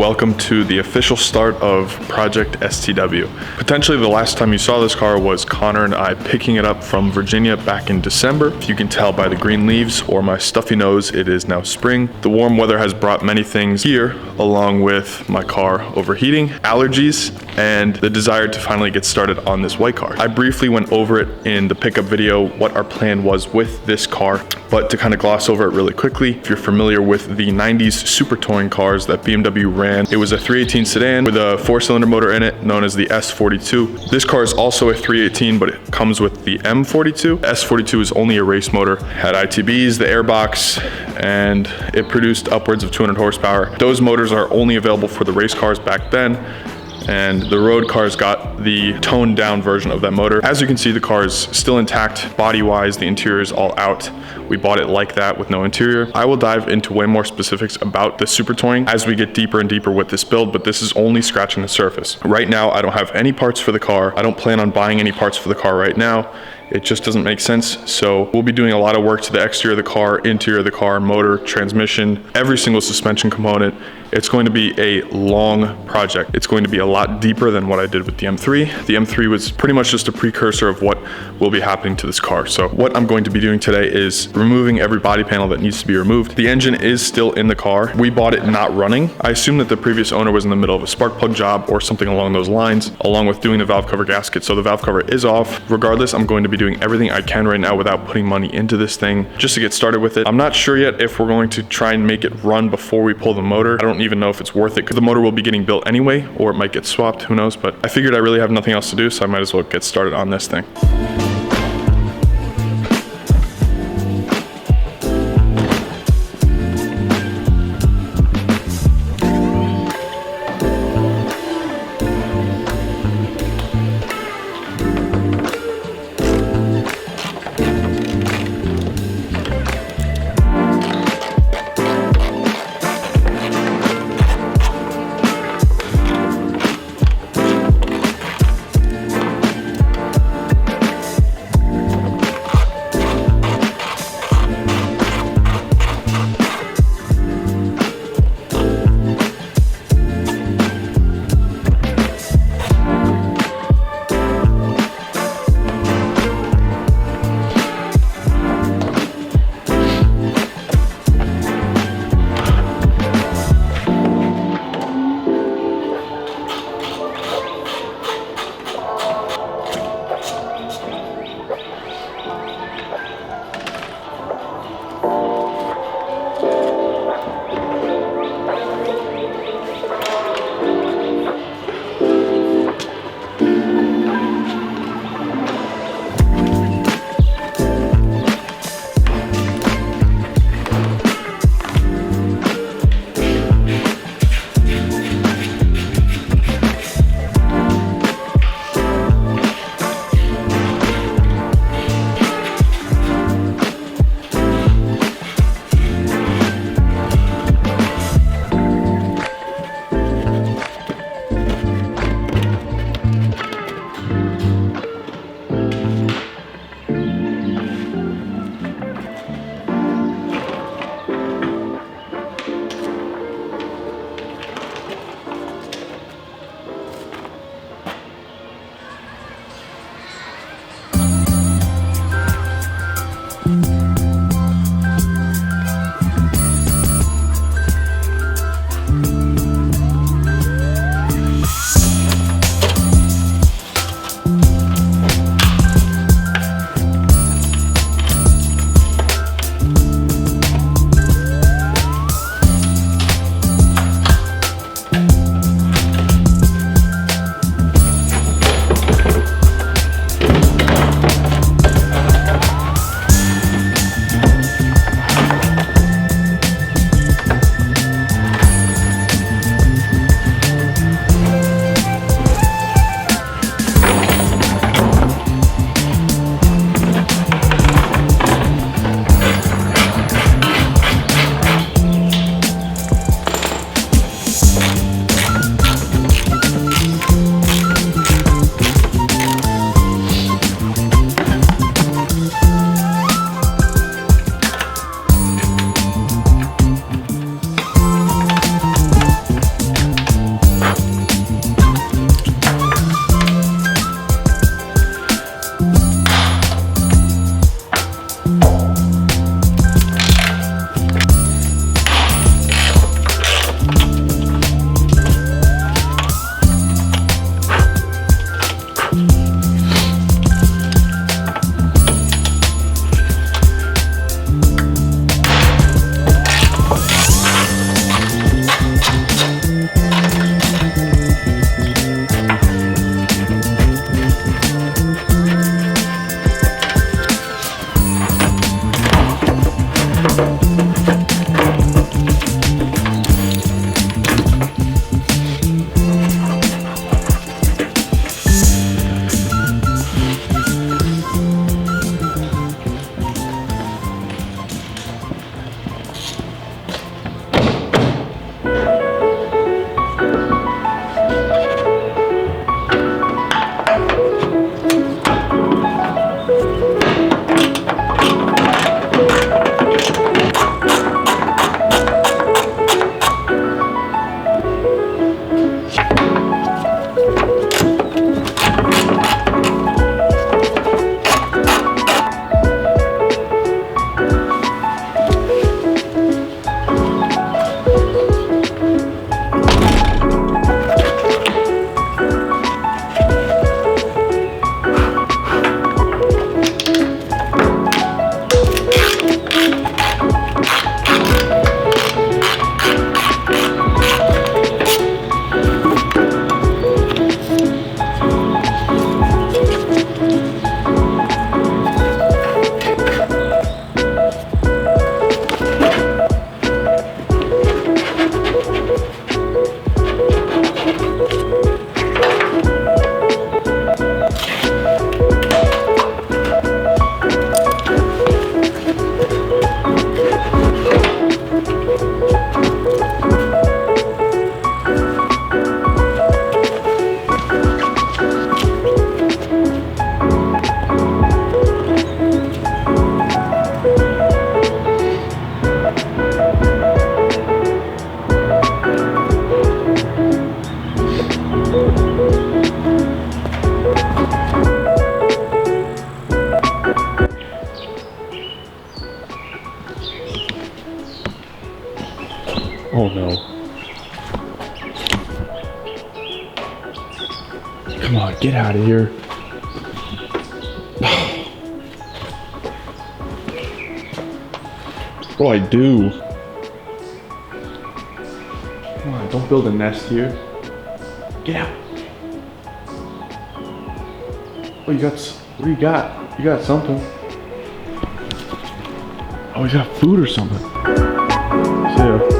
welcome to the official start of Project STW. Potentially the last time you saw this car was Connor and I picking it up from Virginia back in December. If you can tell by the green leaves or my stuffy nose, it is now spring. The warm weather has brought many things here, along with my car overheating, allergies, and the desire to finally get started on this white car. I briefly went over it in the pickup video, what our plan was with this car, but to kind of gloss over it really quickly, if you're familiar with the 90s super touring cars that BMW ran, it was a 318 sedan with a 4-cylinder motor in it known as the S42. This car is also a 318, but it comes with the M42. S42 is only a race motor, had ITBs, the airbox, and it produced upwards of 200 horsepower. Those motors are only available for the race cars back then, and the road cars got the toned down version of that motor. As you can see, the car is still intact body wise. The interior is all out. We bought it like that with no interior. I will dive into way more specifics about the super touring as we get deeper and deeper with this build, but this is only scratching the surface. Right now, I don't have any parts for the car. I don't plan on buying any parts for the car right now. It just doesn't make sense. So we'll be doing a lot of work to the exterior of the car, interior of the car, motor, transmission, every single suspension component. It's going to be a long project. It's going to be a lot deeper than what I did with the M3. The M3 was pretty much just a precursor of what will be happening to this car. So what I'm going to be doing today is removing every body panel that needs to be removed. The engine is still in the car. We bought it not running. I assume that the previous owner was in the middle of a spark plug job or something along those lines, along with doing the valve cover gasket. So the valve cover is off. Regardless, I'm going to be doing everything I can right now without putting money into this thing just to get started with it. I'm not sure yet if we're going to try and make it run before we pull the motor. I don't even know if it's worth it because the motor will be getting built anyway, or it might get swapped, who knows, but I figured I really have nothing else to do, so I might as well get started on this thing. Oh no. Come on, get out of here. What do I do? Come on, don't build a nest here. Get out. Oh, you got, what do you got? You got something. Oh, you got food or something. See ya.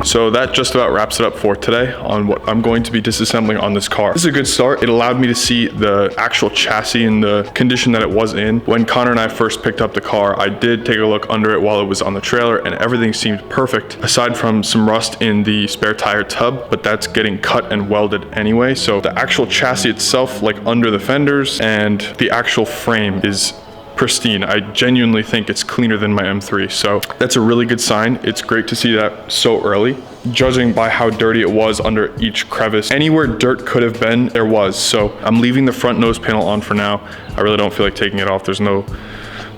So that just about wraps it up for today on what I'm going to be disassembling on this car. This is a good start. It allowed me to see the actual chassis and the condition that it was in. When Connor and I first picked up the car, I did take a look under it while it was on the trailer and everything seemed perfect, aside from some rust in the spare tire tub, but that's getting cut and welded anyway. So the actual chassis itself, like under the fenders, and the actual frame is pristine. I genuinely think it's cleaner than my M3, so that's a really good sign. It's great to see that so early. Judging by how dirty it was under each crevice, anywhere dirt could have been, there was. So I'm leaving the front nose panel on for now. I really don't feel like taking it off. There's no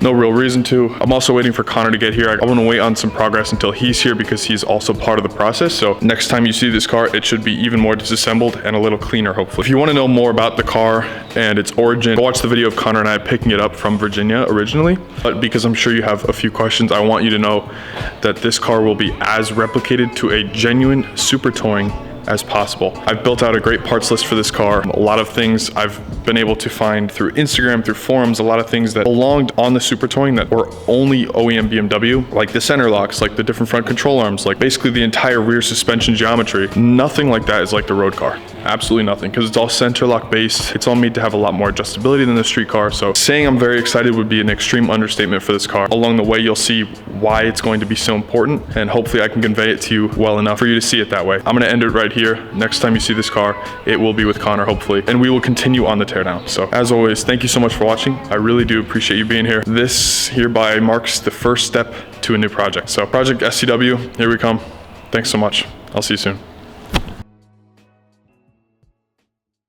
real reason to. I'm also waiting for Connor to get here. I want to wait on some progress until he's here because he's also part of the process. So next time you see this car, it should be even more disassembled and a little cleaner, hopefully. If you want to know more about the car and its origin, go watch the video of Connor and I picking it up from Virginia originally. But because I'm sure you have a few questions, I want you to know that this car will be as replicated to a genuine super touring as possible. I've built out a great parts list for this car. A lot of things I've been able to find through Instagram, through forums, a lot of things that belonged on the Super Touring that were only OEM BMW, like the center locks, like the different front control arms, like basically the entire rear suspension geometry. Nothing like that is like the road car. Absolutely nothing, because it's all center lock based. It's all made to have a lot more adjustability than the street car. So saying I'm very excited would be an extreme understatement for this car. Along the way, you'll see why it's going to be so important, and hopefully I can convey it to you well enough for you to see it that way. I'm gonna end it right here. Next time you see this car, it will be with Connor, hopefully, and we will continue on the teardown. So as always, thank you so much for watching. I really do appreciate you being here. This hereby marks the first step to a new project. So Project STW, here we come. Thanks so much. I'll see you soon.